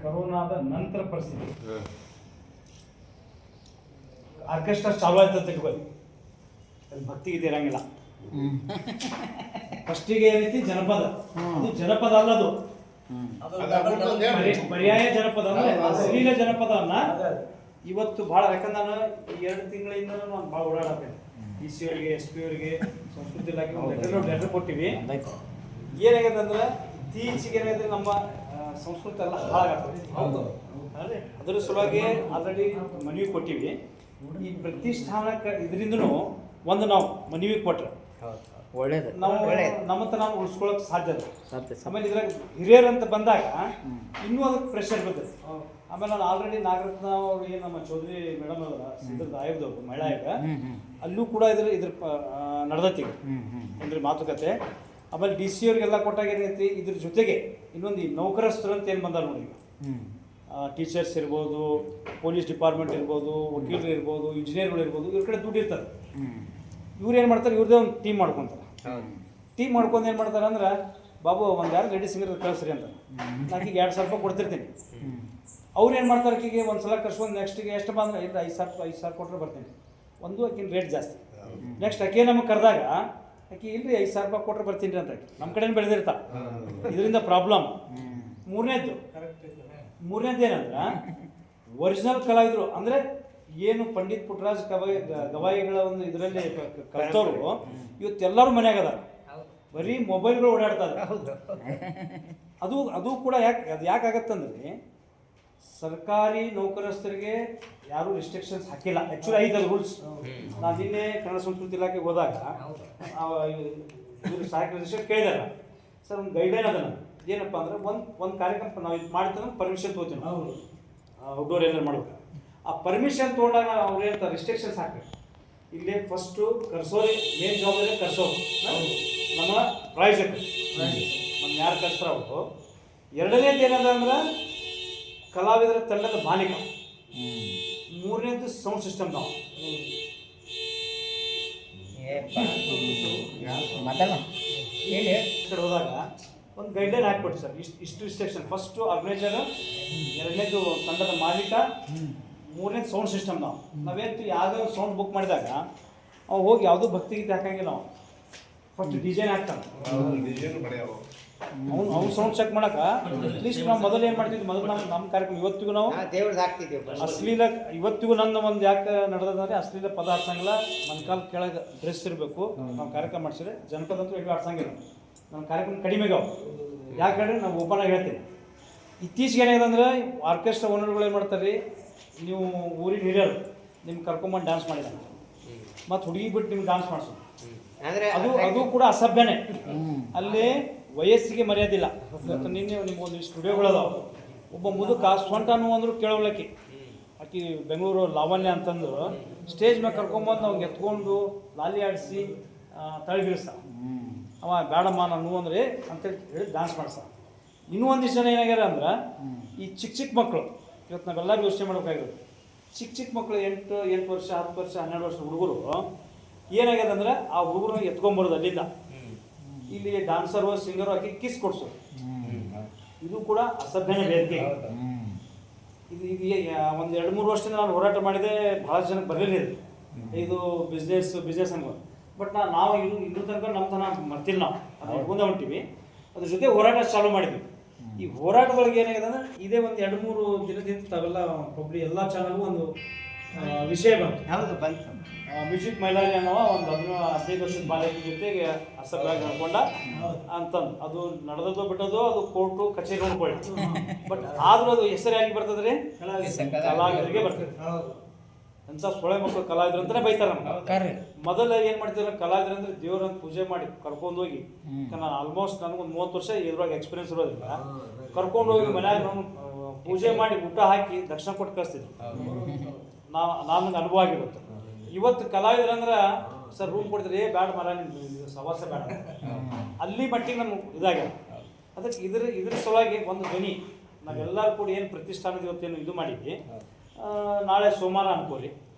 ಕರೋನಾದ ನಂತರ ಪರಿಸ್ಥಿತಿ ಆರ್ಕೆಸ್ಟ್ರಾ ಚಾಲು ಆಯ್ತು ಅಂತ ಇಟ್ಕೊಳ್ಳಿ, ಅಲ್ಲಿ ಭಕ್ತಿಗೀತೆ ಇರಂಗಿಲ್ಲ. ಫಸ್ಟಿಗೆ ಏನೈತಿ ಜನಪದ, ಅದು ಜನಪದ ಅಲ್ಲ, ಅದು ಪರ್ಯಾಯ ಜನಪದ ಅಂದ್ರೆ ಅಶ್ಲೀಲ ಜನಪದವನ್ನ ಇವತ್ತು ಭಾಳ, ಯಾಕಂದ್ರೆ ನಾನು 2 ತಿಂಗಳಿಂದ ನಾನು ಭಾಳ ಓಡಾಡತ್ತೇನೆ. DC ಅವರಿಗೆ, SP ಅವರಿಗೆ, ಸಂಸ್ಕೃತಿ ಇಲಾಖೆ ಒಂದು ಲೆಟರ್ ಕೊಟ್ಟಿವಿ. ಏನಾಗಿದೆ ಅಂದ್ರೆ ಇತ್ತೀಚೆಗೆ ಏನಾಗಿದೆ, ನಮ್ಮ ಸಂಸ್ಕೃತಿ ಎಲ್ಲ ಹಾಳಾಗತ್ತೆ. ಅದರ ಸಲುವಾಗಿ ಆಲ್ರೆಡಿ ಮನವಿ ಕೊಟ್ಟಿವಿ. ಈ ಪ್ರತಿಷ್ಠಾನಕ್ಕೆ ಇದರಿಂದನೂ ಒಂದು ನಾವು ಮನವಿ ಕೊಟ್ರೆ ಒಳ್ಳೇದು, ನಾವು ನಮ್ಮತ್ತ ನಾವು ಉಳಿಸ್ಕೊಳ್ಳೋಕೆ ಸಾಧ್ಯ ಇಲ್ಲ. ಆಮೇಲೆ ಇದ್ರಾಗ ಹಿರಿಯರು ಅಂತ ಬಂದಾಗ ಇನ್ನೂ ಅದಕ್ಕೆ ಪ್ರೆಷರ್ ಬರ್ತದೆ. ಆಮೇಲೆ ನಾನು ಆಲ್ರೆಡಿ ನಾಗರತ್ನ ಅವರು ಏನು ನಮ್ಮ ಚೌಧರಿ ಮೇಡಮ್ ಅವರ ಸಿದ್ಧದ ಆಯೋಗದವರು, ಮಹಿಳಾ ಆಯೋಗ, ಅಲ್ಲೂ ಕೂಡ ಇದ್ರ ನಡೆದೈತಿ ಅಂದ್ರೆ ಮಾತುಕತೆ. ಆಮೇಲೆ DC ಅವ್ರಿಗೆಲ್ಲ ಕೊಟ್ಟಾಗ ಏನೈತಿ, ಇದ್ರ ಜೊತೆಗೆ ಇನ್ನೊಂದು ಈ ನೌಕರಸ್ಥರು ಅಂತ ಏನು ಬಂದಾರ ನೋಡಿ, ಟೀಚರ್ಸ್ ಇರ್ಬೋದು, ಪೊಲೀಸ್ ಡಿಪಾರ್ಟ್ಮೆಂಟ್ ಇರ್ಬೋದು, ವಕೀಲರು ಇರ್ಬೋದು, ಇಂಜಿನಿಯರ್ಗಳು ಇರ್ಬೋದು, ಇವ್ರ ಕಡೆ ದುಡ್ಡು ಇರ್ತಾರೆ. ಇವ್ರು ಏನು ಮಾಡ್ತಾರೆ, ಇವ್ರದೇ ಒಂದು ಟೀಮ್ ಮಾಡ್ಕೊತಾರೆ. ಟೀಮ್ ಮಾಡ್ಕೊಂಡು ಏನು ಮಾಡ್ತಾರೆ ಅಂದ್ರೆ, ಬಾಬು ಒಂದು ಯಾರು ಲೇಡಿ ಸಿಂಗರ್ ಕಳಿಸ್ರಿ ಅಂತ ನನಗೆ 2,000 ರೂಪಾಯಿ ಕೊಡ್ತಿರ್ತೀನಿ. ಅವ್ರು ಏನು ಮಾಡ್ತಾರೆ, ಆಕೆಗೆ ಒಂದು ಸಲ ಕರ್ಸ್ಕೊಂಡು ನೆಕ್ಸ್ಟಿಗೆ ಎಷ್ಟು ಬಂದ್ರೆ ಇಲ್ಲ 5,000 ಕೊಟ್ಟರೆ ಬರ್ತೀನಿ, ಒಂದು ಆಕಿನ ರೇಟ್ ಜಾಸ್ತಿ. ನೆಕ್ಸ್ಟ್ ಆಕೆ ನಮಗೆ ಕರೆದಾಗ ಆಕೆ ಇಲ್ರಿ 5,000 ರೂಪಾಯಿ ಕೊಟ್ಟರೆ ಬರ್ತೀನಿ ಅಂತ ಆಕೆ ನಮ್ಮ ಕಡೆಯಿಂದ ಬೆಳೆದಿರ್ತಾರೆ. ಇದರಿಂದ ಪ್ರಾಬ್ಲಮ್. ಮೂರನೇದು ಏನಂದ್ರೆ, ಒರಿಜಿನಲ್ ಕಲಾವಿದರು ಅಂದರೆ ಏನು ಪಂಡಿತ್ ಪುಟ್ಟರಾಜ್ ಗವಾಯಿಗಳ ಒಂದು ಇದರಲ್ಲಿ ಕಲ್ತವರು ಇವತ್ತೆಲ್ಲರೂ ಮನ್ಯಾಗ ಅದಾರ, ಬರೀ ಮೊಬೈಲ್ಗಳು ಓಡಾಡ್ತಾರೆ. ಅದು ಕೂಡ ಯಾಕಾಗತ್ತಂದ್ರೆ, ಸರ್ಕಾರಿ ನೌಕರಸ್ಥರಿಗೆ ಯಾರೂ ರಿಸ್ಟ್ರಿಕ್ಷನ್ಸ್ ಹಾಕಿಲ್ಲ. ಆ್ಯಕ್ಚುಲಿ ಐದು ರೂಲ್ಸ್. ನಾನು ನಿನ್ನೆ ಕನ್ನಡ ಸಂಸ್ಕೃತಿ ಇಲಾಖೆಗೆ ಹೋದಾಗ ಇವರು ಸಹಾಯಕ ನಿರ್ದೇಶಕರು ಕೇಳಿದಾರ, ಸರ್ ಒಂದು ಗೈಡ್ಲೈನ್ ಅದನ್ನು ಏನಪ್ಪ ಅಂದ್ರೆ, ಒಂದು ಕಾರ್ಯಕ್ರಮ ನಾವು ಇದು ಮಾಡ್ತೀವಿ ಪರ್ಮಿಷನ್ ತೊಗೋತೀವಿ ನಾವು ಔಟ್ಡೋರ್ ಏನಾರು ಮಾಡ್ಬೇಕು. ಆ ಪರ್ಮಿಷನ್ ತೊಗೊಂಡಾಗ ಅವ್ರು ಹೇಳ್ತಾರೆ ರಿಸ್ಟ್ರಿಕ್ಷನ್ಸ್ ಹಾಕ್ಬೇಕು. ಇಲ್ಲಿ ಫಸ್ಟು ಕರ್ಸೋರಿ ಮೇನ್ ಜವಾಬ್ದಾರಿ ಕರ್ಸೋರು ನಮ್ಮ ಪ್ರಾಯೋಜಕರು, ನಮ್ಮ ಯಾರು ಕರ್ಸ್ತಾರ ಅವರು. ಎರಡನೇದು ಏನದ ಅಂದ್ರೆ ಕಲಾವಿದರ ತಂಡದ ಮಾಲೀಕ. ಮೂರನೇದು ಸೌಂಡ್ ಸಿಸ್ಟಮ್. ನಾವು ಕಡೆ ಹೋದಾಗ ಒಂದು ಗೈಡ್ಲೈನ್ ಹಾಕ್ಬಿಟ್ಟು ಸರ್, ಇಷ್ಟು ರಿಸ್ಟ್ರಿಕ್ಷನ್. ಫಸ್ಟು ಆರ್ಗನೈಸರ್, ಎರಡನೇದು ತಂಡದ ಮಾಲೀಕ, ಮೂರನೇದು ಸೌಂಡ್ ಸಿಸ್ಟಮ್. ನಾವೇನು ಯಾವುದೋ ಸೌಂಡ್ ಬುಕ್ ಮಾಡಿದಾಗ ಅವು ಹೋಗಿ ಯಾವುದೋ ಭಕ್ತಿಗೀತೆ ಹಾಕಂಗಿಲ್ಲ. ನಾವು ಫಸ್ಟ್ ಡಿಸೈನ್ ಹಾಕ್ತಾನೆ, ಅವ್ನು ಸೌಂಡ್ ಚೆಕ್ ಮಾಡಕ್ಕೆ ಅಟ್ಲೀಸ್ಟ್ ನಾವು ಮೊದಲು ಏನು ಮಾಡ್ತಿದ್ವಿ, ಮೊದಲು ನಮ್ಮ ಕಾರ್ಯಕ್ರಮ ಇವತ್ತಿಗೂ ನಾವು ಅಶ್ಲೀಲ, ಇವತ್ತಿಗೂ ನನ್ನ ಒಂದು ಯಾಕೆ ನಡೆದಂದ್ರೆ ಅಶ್ಲೀಲ ಪದ ಆಡ್ಸಂಗಿಲ್ಲ, ಮನ್ಕಾಲ ಕೆಳಗೆ ಡ್ರೆಸ್ ಇರಬೇಕು. ನಾವು ಕಾರ್ಯಕ್ರಮ ಮಾಡಿಸಿದ್ರೆ ಜನಪದ ಅಂತೂ ಎಲ್ಲಿ ಆಡ್ಸಂಗಿಲ್ಲ. ನಮ್ಮ ಕಾರ್ಯಕ್ರಮ ಕಡಿಮೆಗಾವ. ಯಾಕಂದ್ರೆ ನಾವು ಓಪನ್ ಆಗಿ ಹೇಳ್ತೀನಿ. ಇತ್ತೀಚೆಗೆ ಏನಾಗಿದೆ ಅಂದ್ರೆ, ಆರ್ಕೆಸ್ಟ್ರಾ ಓನರ್ಗಳು ಏನು ಮಾಡ್ತಾರೆ, ನೀವು ಊರಿಗೆ ಹಿರಿಯರು ನಿಮ್ಗೆ ಕರ್ಕೊಂಬಂದು ಡ್ಯಾನ್ಸ್ ಮಾಡಿದ ಮತ್ತು ಹುಡುಗಿ ಬಿಟ್ಟು ನಿಮ್ಗೆ ಡ್ಯಾನ್ಸ್ ಮಾಡಿಸೋದು, ಅದು ಕೂಡ ಅಸಭ್ಯನೇ. ಅಲ್ಲಿ ವಯಸ್ಸಿಗೆ ಮರ್ಯಾದಿಲ್ಲ. ಇವತ್ತು ನಿನ್ನೆ ನಿಮ್ಗೊಂದು ಸ್ಟುಡಿಯೋಗಳದಾವ, ಒಬ್ಬ ಮುದುಕ ಸ್ವಂಟನು ಅಂದರು ಕೇಳೋಲಕ್ಕಿ, ಆಕಿ ಬೆಂಗಳೂರು ಲಾವಣ್ಯ ಅಂತಂದು ಸ್ಟೇಜ್ ಮೇಲೆ ಕರ್ಕೊಂಬಂದು ಅವ್ಗೆ ಎತ್ಕೊಂಡು ಲಾಲಿ ಆಡಿಸಿ ತಳಗಿಳಿಸ್ತಾವ. ಅವ ಬೇಡಮ್ಮ ನಾನು ಅಂದರೆ ಅಂತೇಳಿ ಹೇಳಿ ಡ್ಯಾನ್ಸ್ ಮಾಡಿಸ್ತಾವ. ಇನ್ನೂ ಒಂದಿಷ್ಟು ಜನ ಏನಾಗ್ಯಾರ ಅಂದ್ರೆ, ಈ ಚಿಕ್ಕ ಮಕ್ಕಳು, ಇವತ್ತು ನಾವೆಲ್ಲರೂ ಯೋಚನೆ ಮಾಡ್ಬೇಕಾಗಿರೋದು, ಚಿಕ್ಕ ಮಕ್ಕಳು 8 ವರ್ಷ 10 ವರ್ಷ 12 ವರ್ಷ ಹುಡುಗರು ಏನಾಗ್ಯದ ಅಂದ್ರೆ, ಆ ಹುಡುಗರು ಎತ್ಕೊಂಬರೋದು ಅಲ್ಲಿಂದ ಇಲ್ಲಿ ಡ್ಯಾನ್ಸರು ಸಿಂಗರು ಹಾಕಿ ಕಿಸ್ ಕೊಡ್ಸೋದು. ಇದು ಕೂಡ ಅಸಭ್ಯನ ಬೇಡಿಕೆ. ಇದು ಒಂದು 2-3 ವರ್ಷದಿಂದ ನಾನು ಹೋರಾಟ ಮಾಡಿದೆ, ಭಾಳ ಜನಕ್ಕೆ ಬರಲಿಲ್ಲ ಇದು ಬಿಸ್ನೆಸ್ ಅನ್ನೋದು. ಬಟ್ ನಾವು ಇನ್ನೂ ತನಕ ನಮ್ಮ ತನ ಮರ್ತಿಲ್ಲ. ನಾವು ಅದು ಮುಂದೆ ಹೊಂಟಿವಿ, ಅದ್ರ ಜೊತೆ ಹೋರಾಟ ಚಾಲೂ ಮಾಡಿದ್ವಿ. ಈ ಹೋರಾಟದೊಳಗೆ ಏನಾಗಿದೆ ಅಂದ್ರೆ, ಇದೇ ಒಂದು 2-3 ದಿನದಿಂದ ತಾವೆಲ್ಲ ಪಬ್ಲಿಕ್ ಎಲ್ಲ ಚಾನಲ್ಗೂ ಒಂದು ವಿಷಯ ಬಂತು. ಮ್ಯೂಸಿಕ್ ಮೈಲಾರಿ ಅನ್ನೋ ಒಂದು 15 ವರ್ಷದ ಬಾಲಕಿ ಜೊತೆಗೆ ಅಸಭ್ಯವಾಗಿ ನಡ್ಕೊಂಡ ಅಂತಂದು, ಅದು ನಡೆದೋ ಬಿಟ್ಟದೋ ಅದು ಕೋರ್ಟು ಕಚೇರಿ ನೋಡ್ಕೊಳ್ಳಿ. ಬಟ್ ಆದ್ರೂ ಅದು ಹೆಸರಾಗಿ ಬರ್ತದ್ರಿ, ಕಲಾವಿದರಿಗೆ ಬರ್ತದೆ. ಅಂತ ಸೊಳೆ ಮಕ್ಕಳು ಕಲಾವಿದ್ರು ಅಂತಾನೆ ಬೈತಾರೆ ನಮ್ಗೆ. ಮೊದಲ ಏನು ಮಾಡ್ತಿದ್ರು, ಕಲಾವಿದ್ರು ಅಂದ್ರೆ ದೇವ್ರಂತ ಪೂಜೆ ಮಾಡಿ ಕರ್ಕೊಂಡು ಹೋಗಿ, ನಾನು ಆಲ್ಮೋಸ್ಟ್ ನನಗೊಂದು 30 ವರ್ಷ ಇದ್ರೊಳಗೆ ಎಕ್ಸ್ಪೀರಿಯನ್ಸ್ ಇರೋದ್ರಿಂದ ಕರ್ಕೊಂಡು ಹೋಗಿ ಮನ್ಯಾಗ ನಾನು ಪೂಜೆ ಮಾಡಿ ಊಟ ಹಾಕಿ ದರ್ಶನ ಕೊಟ್ಟು ಕಳಿಸ್ತಿದ್ರು. ನನಗೆ ಅನುಭವ ಆಗಿರುತ್ತೆ. ಇವತ್ತು ಕಲಾವಿದ್ರು ಅಂದ್ರೆ ಸರ್ ರೂಮ್ ಕೊಡ್ತೀರಿ, ಬೇಡ ಮರ ನಿಮ್ಮ ಸವಾಸ ಬೇಡ, ಅಲ್ಲಿ ಮಟ್ಟಿಗೆ ನಮ್ಗೆ ಇದಾಗ್ಯದ. ಅದಕ್ಕೆ ಇದ್ರ ಸಲುವಾಗಿ ಒಂದು ಧ್ವನಿ ನಾವೆಲ್ಲರೂ ಕೂಡ ಏನು ಪ್ರತಿಷ್ಠಾನದ ಇವತ್ತೇನು ಇದು ಮಾಡಿದ್ವಿ, ನಾಳೆ ಸೋಮವಾರ ಅನ್ಕೋರಿ,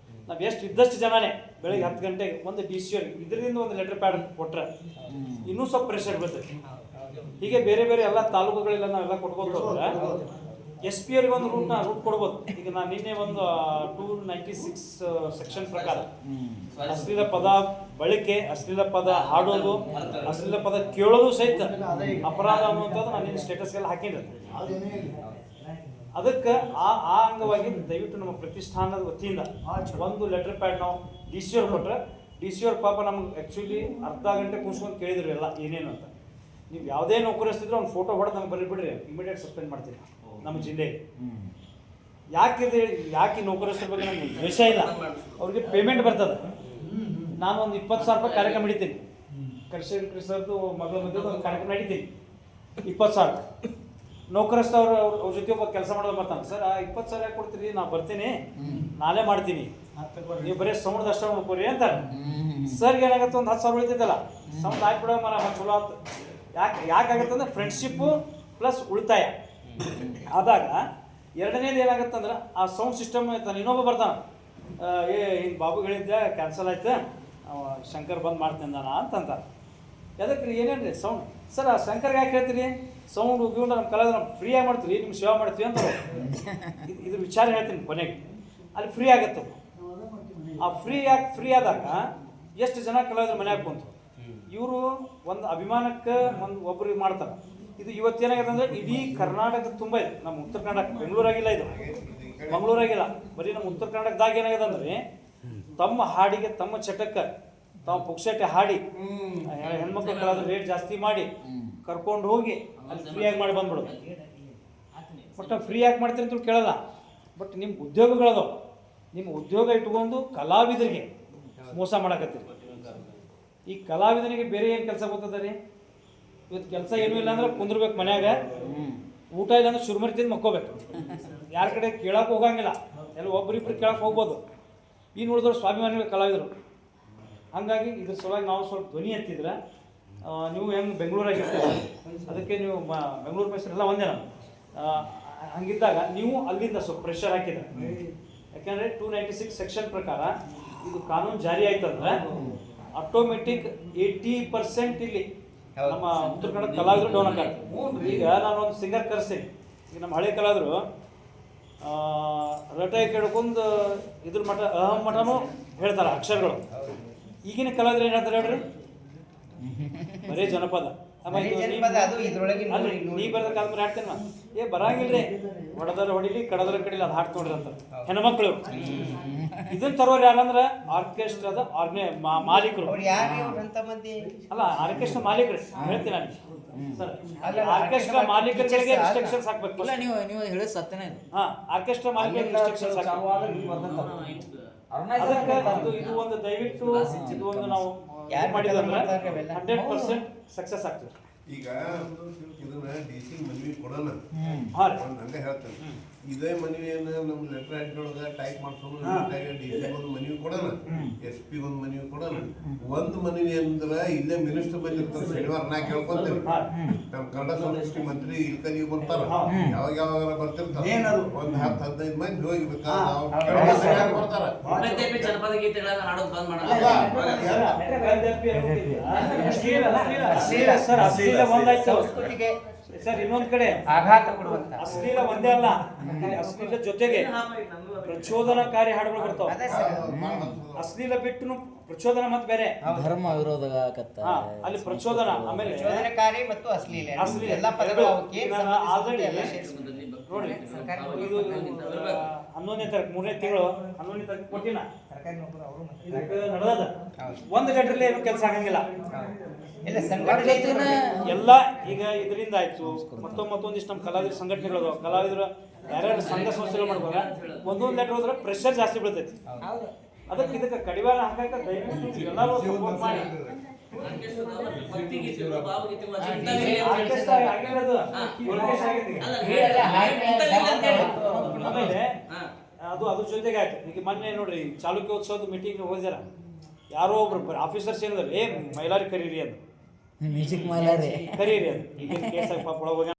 ನಾವು ಎಷ್ಟು ಇದ್ದಷ್ಟು ಜನನೇ ಬೆಳಗ್ಗೆ 10 ಗಂಟೆಗೆ ಒಂದು DC ಅವ್ರಿಗೆ ಇದರಿಂದ ಒಂದು ಲೆಟರ್ ಪ್ಯಾಡ್ ಕೊಟ್ಟರೆ ಇನ್ನೂ ಸ್ವಲ್ಪ ಪ್ರೆಷರ್ ಬರ್ತೈತಿ. ಹೀಗೆ ಬೇರೆ ಎಲ್ಲ ತಾಲೂಕುಗಳೆಲ್ಲ ನಾವೆಲ್ಲ ಕೊಟ್ಕೊತ ಹೋದ್ರೆ SP ಅವರಿಗೆ ಒಂದು ರೂಟ್ ಕೊಡ್ಬೋದು. ಈಗ ನಾನು ನಿನ್ನೆ ಒಂದು 296 ಸೆಕ್ಷನ್ ಪ್ರಕಾರ ಅಶ್ಲೀಲ ಪದ ಬಳಕೆ, ಅಶ್ಲೀಲ ಪದ ಹಾಡೋದು, ಅಶ್ಲೀಲ ಪದ ಕೇಳೋದು ಸಹಿತ ಅಪರಾಧ ಅನ್ನುವಂಥದ್ದು ನಾನು ನಿನ್ನ ಸ್ಟೇಟಸ್ಗೆಲ್ಲ ಹಾಕಿದ್ದೆ. ಅದಕ್ಕೆ ಆ ಅಂಗವಾಗಿ ದಯವಿಟ್ಟು ನಮ್ಮ ಪ್ರತಿಷ್ಠಾನದ ವತಿಯಿಂದ ಒಂದು ಲೆಟರ್ ಪ್ಯಾಡ್ ನಾವು DC ಅವ್ರು ಕೊಟ್ಟರೆ, DC ಅವ್ರ ಪಾಪ ನಮ್ಗೆ ಆ್ಯಕ್ಚುಲಿ ಅರ್ಧ ಗಂಟೆ ಕೂರ್ಸ್ಕೊಂಡು ಕೇಳಿದ್ರು ಎಲ್ಲ ಏನೇನು ಅಂತ. ನೀವು ಯಾವುದೇ ನೌಕರಿಸ್ತಿದ್ರೆ ಒಂದು ಫೋಟೋ ಹೊಡೆದು ನಮ್ಗೆ ಬರೀಬಿಡ್ರಿ, ಇಮಿಡಿಯೇಟ್ ಸಸ್ಪೆಂಡ್ ಮಾಡ್ತೀನಿ ನಮ್ಮ ಜಿಲ್ಲೆಗೆ. ಯಾಕೆ ನೌಕರಸ್ಥರ ಬಗ್ಗೆ ನಮ್ಗೆ ದ್ವೇಷ ಇಲ್ಲ, ಅವ್ರಿಗೆ ಪೇಮೆಂಟ್ ಬರ್ತದೆ. ನಾನು ಒಂದು 20,000 ರೂಪಾಯಿ ಕಾರ್ಯಕ್ರಮ ಹಿಡಿತೀನಿ, ಕೃಷ್ಣರ್ದು ಮಗಳ ಮಧ್ಯೆ ಒಂದು ಕಾರ್ಯಕ್ರಮ ನಡೀತೀನಿ, 20,000. ನೌಕರಸ್ಥವ್ರು ಅವ್ರ ಜೊತೆ ಒಬ್ಬ ಕೆಲಸ ಮಾಡೋದು ಬರ್ತಾನೆ, ಸರ್ 20,000 ಯಾಕೆ ಕೊಡ್ತೀರಿ, ನಾ ಬರ್ತೀನಿ ನಾನೇ ಮಾಡ್ತೀನಿ, ನೀವು ಬರೀ ಸೌಂಡ್ ಅಷ್ಟ ನೋಡ್ಕೋರಿ ಅಂತಾರೆ. ಸರ್ಗೆ ಏನಾಗುತ್ತೆ, ಒಂದು 10,000 ಉಳಿತೈತಲ್ಲ, ಸೌಂಡ್ ಹಾಕ್ಬಿಡೋ ಮನ ಚಲೋ ಆಯ್ತು. ಯಾಕಾಗತ್ತೆ ಅಂದ್ರೆ ಫ್ರೆಂಡ್ಶಿಪ್ಪು ಪ್ಲಸ್ ಉಳಿತಾಯ ಆದಾಗ. ಎರಡನೇದು ಏನಾಗುತ್ತೆ ಅಂದ್ರೆ ಆ ಸೌಂಡ್ ಸಿಸ್ಟಮ್ ತಾನು ಇನ್ನೊಬ್ಬ ಬರ್ತಾನೆ, ಹಿಂಗೆ ಬಾಬು ಹೇಳಿದ್ದೆ ಕ್ಯಾನ್ಸಲ್ ಆಯ್ತು, ಶಂಕರ್ ಬಂದ್ ಮಾಡ್ತೀನಿ ನಾನು ಅಂತಂತಾರೆ. ಅದಕ್ಕೆ ರೀ ಏನೇನು ರೀ ಸೌಂಡ್, ಸರ್ ಆ ಶಂಕರ್ಗೆ ಯಾಕೆ ಹೇಳ್ತೀರಿ, ಸೌಂಡ್ ಉಗಿಕೊಂಡು ನಮ್ಮ ಕಲಾವಿದ್ರು ನಾವು ಫ್ರೀಯಾಗಿ ಮಾಡ್ತೀವಿ, ನಿಮ್ಮ ಸೇವೆ ಮಾಡ್ತೀವಿ ಅಂತ ಇದು ವಿಚಾರ ಹೇಳ್ತೀನಿ ಕೊನೆಗೆ. ಅಲ್ಲಿ ಫ್ರೀ ಆಗುತ್ತೆ. ಆ ಫ್ರೀ ಆದಾಗ ಎಷ್ಟು ಜನ ಕಲಾವಿದ್ರು ಮನೆಯಾಗ ಕುಂತು ಇವರು ಒಂದು ಅಭಿಮಾನಕ್ಕೆ ಒಬ್ಬರಿಗೆ ಮಾಡ್ತಾರೆ. ಇದು ಇವತ್ತೇನಾಗಿದೆ ಅಂದರೆ ಇಡೀ ಕರ್ನಾಟಕದ ತುಂಬ ಇದೆ, ನಮ್ಮ ಉತ್ತರ ಕರ್ನಾಟಕ, ಬೆಂಗಳೂರಾಗಿಲ್ಲ, ಇದು ಮಂಗಳೂರಾಗಿಲ್ಲ, ಬರೀ ನಮ್ಮ ಉತ್ತರ ಕರ್ನಾಟಕದಾಗ ಏನಾಗಿದೆ ಅಂದರೆ ತಮ್ಮ ಹಾಡಿಗೆ ತಮ್ಮ ಚಟಕ್ಕೆ ತಾವು ಪುಕ್ಷಟೆ ಹಾಡಿ ಹೆಣ್ಮಕ್ಳು ಕಲಾವಿದ್ರು ರೇಟ್ ಜಾಸ್ತಿ ಮಾಡಿ ಕರ್ಕೊಂಡು ಹೋಗಿ ಅಲ್ಲಿ ಫ್ರೀಯಾಗಿ ಮಾಡಿ ಬಂದ್ಬಿಡೋದು. ಬಟ್ ಫ್ರೀ ಯಾಕೆ ಮಾಡ್ತೀರಿ ಅಂತ ಕೇಳಲ್ಲ, ಬಟ್ ನಿಮ್ಮ ಉದ್ಯೋಗಗಳದಾವ, ನಿಮ್ಮ ಉದ್ಯೋಗ ಇಟ್ಕೊಂಡು ಕಲಾವಿದರಿಗೆ ಮೋಸ ಮಾಡಕತ್ತೀರಿ. ಈ ಕಲಾವಿದನಿಗೆ ಬೇರೆ ಏನು ಕೆಲಸ ಗೊತ್ತದ ರೀ, ಇವತ್ತು ಕೆಲಸ ಏನೂ ಇಲ್ಲ ಅಂದ್ರೆ ಕುಂದ್ರಬೇಕು ಮನ್ಯಾಗ, ಊಟ ಇಲ್ಲ ಅಂದ್ರೆ ಶುರುಮರಿ ತಿಂದು ಮಕ್ಕೋಬೇಕು, ಯಾರ ಕಡೆ ಕೇಳಕ್ಕೆ ಹೋಗಂಗಿಲ್ಲ, ಎಲ್ಲ ಒಬ್ರಿಬ್ರು ಕೇಳಕ್ಕೆ ಹೋಗ್ಬೋದು. ಇನ್ನು ಉಳಿದವ್ರು ಸ್ವಾಭಿಮಾನಿಗಳು ಕಲಾವಿದರು. ಹಾಗಾಗಿ ಇದ್ರ ಸಲುವಾಗಿ ನಾವು ಸ್ವಲ್ಪ ಧ್ವನಿ ಎತ್ತಿದ್ರೆ, ನೀವು ಹೆಂಗೆ ಬೆಂಗಳೂರಾಗಿರ್ತೀವಿ, ಅದಕ್ಕೆ ನೀವು ಬೆಂಗಳೂರು ಮೈಸೂರೆಲ್ಲ ಒಂದೇ ನಾವು, ಹಂಗಿದ್ದಾಗ ನೀವು ಅಲ್ಲಿಂದ ಸ್ವಲ್ಪ ಪ್ರೆಷರ್ ಹಾಕಿದ್ರೆ, ಯಾಕೆಂದರೆ 296 ಸೆಕ್ಷನ್ ಪ್ರಕಾರ ಇದು ಕಾನೂನು ಜಾರಿ ಆಯ್ತಂದ್ರೆ ಆಟೋಮೆಟಿಕ್ 80% ಇಲ್ಲಿ ನಮ್ಮ ಉತ್ತರ ಕನ್ನಡ ಕಲಾವಿದರು ಡೌನ್ ಆಗ್ತಾರೆ. ಈಗ ನಾನು ಒಂದು ಸಿಂಗರ್ ಕರೆಸ್ತೀನಿ, ಈಗ ನಮ್ಮ ಹಳೆ ಕಲಾವಿದರು ರಟಾಯಿ ಕೇಳ್ಕೊಂಡು ಇದ್ರ ಮಠ ಅಹಂ ಮಠನೂ ಹೇಳ್ತಾರೆ ಅಕ್ಷರಗಳು. ಈಗಿನ ಕಲಾವಿದ್ರು ಏನು ಹೇಳ್ತಾರೆ ಹೇಳ್ರಿ, ಬರೇ ಜನಪದ. ನೀ ಬರದ ಕಾಲಂದ್ರೆ ಹಾಡ್ತೇನೆ ನಾನು, ಬರಂಗಿಲ್ರಿ, ಹೊಡೆದರ ಹೊಡಿಲಿ ಕಡದರ ಕಡಿಲಿ ಅದು ಹಾಡ್ತ ನೋಡ್ರಿ ಅಂತ ಹೆಣ್ಮಕ್ಳು. ಇದನ್ನ ತರೋರು ಯಾರಂದ್ರೆ ಆರ್ಕೆಸ್ಟ್ರಾದ ಮಾಲೀಕರು, ಅಲ್ಲ ಆರ್ಕೆಸ್ಟ್ರಾ ಮಾಲೀಕರು ಹೇಳ್ತೀನಿ ನಾನು ಸರ್. ಆರ್ಕೆಸ್ಟ್ರಾ ಮಾಲೀಕರಿಗೆ ರಿಸ್ಟ್ರಿಕ್ಷನ್ಸ್ ಹಾಕ್ಬೇಕು. ನೀವು ಹೇಳೋದು ಸತ್ಯನೇ. ಆರ್ಕೆಸ್ಟ್ರಾ ಮಾಲೀಕರಿಗೆ ರಿಸ್ಟ್ರಿಕ್ಷನ್ಸ್ ಹಾಕ್ಬೇಕು. ಇದು ಒಂದು ದಯವಿಟ್ಟು ಇದು ಒಂದು ನಾವು ಮಾಡಿದ್ರೆ 100% ಸಕ್ಸಸ್ ಆಗ್ತದೆ. ಈಗ ಇದನ್ನ DC ಮನವಿ ಕೊಡೋಣ, ಹಂಗೆ ಹೇಳ್ತೇನೆ. ಇದೇ ಮನವಿಯನ್ನ ನಮ್ಮ ಲೆಟರ್ ಹಾಕಿದೊಳಗ ಟೈಪ್ ಮಾಡ್ಸೋದು, DC ಒಂದು ಮನವಿ ಕೊಡೋಣ, SP ಒಂದು ಮನವಿ ಕೊಡೋಣ. ಒಂದು ಮನವಿ ಅಂದ್ರೆ ಇಲ್ಲೇ ಮಿನಿಸ್ಟರ್ ಬಂದಿರ್ತಾರೆ, ಶನಿವಾರ ನಾ ಕೇಳ್ಕೊಂತೇನೆ, ನಮ್ಮ ಕನ್ನಡ ಸಂಸ್ಕೃತಿ ಮಂತ್ರಿ ಇಲ್ಕನಿಗೆ ಬರ್ತಾರ, ಯಾವಾಗ ಬರ್ತಿರ್ತಾರೆ, ಒಂದು 10-15 ಮಂದಿ ಹೋಗಿರ್ತಾರೆ, ಬರ್ತಾರ. ಜನಪದ ಗೀತೆಗಳನ್ನ ಹಾಡೋದು ಬಂದ್ ಮಾಡಲ್ಲ. ಸರ್ ಇನ್ನೊಂದ್ ಕಡೆ ಆಘಾತ ಕೊಡುವಂತ ಅಶ್ಲೀಲ ಒಂದೇ ಅಲ್ಲ, ಅಶ್ಲೀಲ ಜೊತೆಗೆ ಪ್ರಚೋದನಕಾರಿ ಹಾಡುಗಳು ಬರ್ತಾವ. ಅಶ್ಲೀಲ ಬಿಟ್ಟು ಪ್ರಚೋದನ ಮತ್ತೆ ಬೇರೆ, ಧರ್ಮ ವಿರೋಧ ಅಲ್ಲಿ ಪ್ರಚೋದನ, ಆಮೇಲೆ ಪ್ರಚೋದನಕಾರಿ ಮತ್ತು ಅಶ್ಲೀಲ ಎಲ್ಲ ಪದಗಳು ಆಲ್ರೆಡಿ ನೋಡ್ರಿ, ಇದು 11ನೇ ತಾರೀಕು 3ನೇ ತಿಂಗಳು 11ನೇ ತಾರೀಕು ಕೊಟ್ಟಿನ ಇದಕ್ಕೆ ನಡೆದ ಒಂದು ಲೆಟರ್ಲಿ ಏನು ಕೆಲಸ ಆಗಂಗಿಲ್ಲ ಎಲ್ಲ. ಈಗ ಇದರಿಂದ ಆಯ್ತು, ಮತ್ತೊಂದಿಷ್ಟು ನಮ್ಮ ಕಲಾವಿದರ ಸಂಘಟನೆಗಳು, ಕಲಾವಿದರು ಯಾರ್ಯಾರು ಸಂಘ ಸಂಸ್ಥೆಗಳು ಮಾಡ್ಬೋದ, ಒಂದೊಂದು ಲೆಟರ್ ಹೋದ್ರೆ ಪ್ರೆಷರ್ ಜಾಸ್ತಿ ಬೀಳ್ತೈತಿ. ಅದಕ್ಕೆ ಇದಕ್ಕೆ ಕಡಿವಾಣ ಹಾಕಕ್ಕೆ ದಯವಿಟ್ಟು ಎಲ್ಲರೂ ಸಪೋರ್ಟ್ ಮಾಡಿ. ಆಮೇಲೆ ಅದ್ರ ಜೊತೆಗೆ ಆಯ್ತು. ಈಗ ಮೊನ್ನೆ ನೋಡ್ರಿ ಚಾಲುಕ್ಯೋತ್ಸವದ ಮೀಟಿಂಗ್ ಹೋಗ್ಯಾರ, ಯಾರೋ ಒಬ್ರು ಆಫೀಸರ್ಸ್ ಏನಿದ್ರೆ ಮೈಲಾರಿ ಕರೀರಿ ಅಂತ, ಮ್ಯೂಸಿಕ್ ಮೈಲಾರಿ ಕರೀರಿ ಅಂತ. ಈಗ ಕೇಸ್ ಪಾಪ ಒಳಗೆ